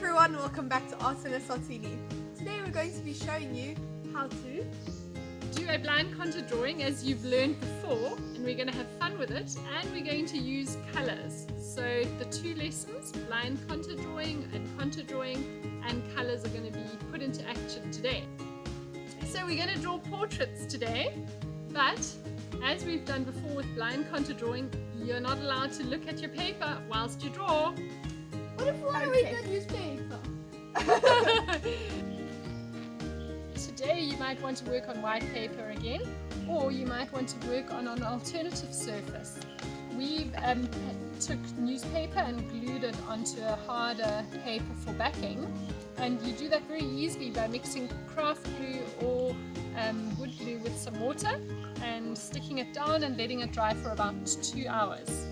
everyone, welcome back to Art in Eswatini. Today we're going to be showing you how to do a blind contour drawing as you've learned before, and we're going to have fun with it, and we're going to use colours. So the two lessons, blind contour drawing and colours, are going to be put into action today. So we're going to draw portraits today, but as we've done before with blind contour drawing, you're not allowed to look at your paper whilst you draw. What if we don't use paper? Today you might want to work on white paper again, or you might want to work on an alternative surface. We took newspaper and glued it onto a harder paper for backing, and you do that very easily by mixing craft glue or wood glue with some water and sticking it down and letting it dry for about 2 hours.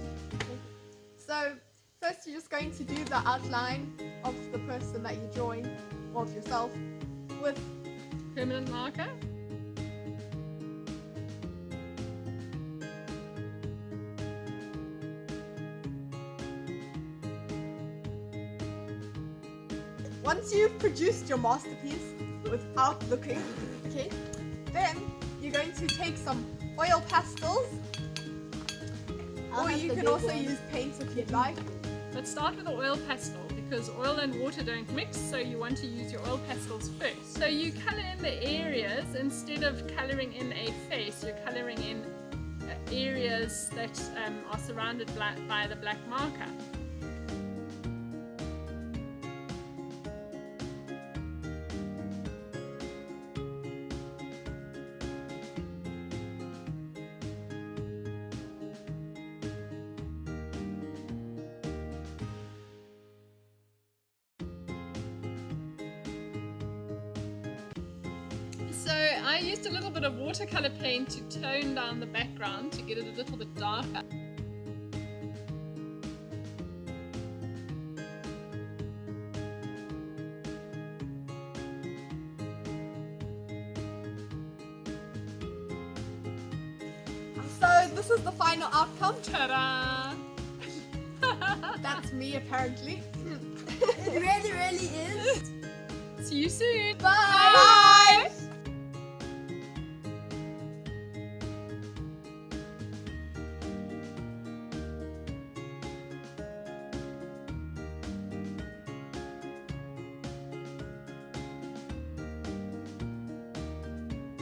So first you're just going to do the outline of the person that you're drawing, or of yourself, with permanent marker. Once you've produced your masterpiece without looking, okay, then you're going to take some oil pastels, or you can also use paint if you'd like. Let's start with the oil pastel, because oil and water don't mix, so you want to use your oil pastels first. So you colour in the areas instead of colouring in a face. You're colouring in areas that are surrounded by the black marker. So I used a little bit of watercolour paint to tone down the background to get it a little bit darker. So this is the final outcome. Ta-da! That's me apparently. It really is. See you soon! Bye!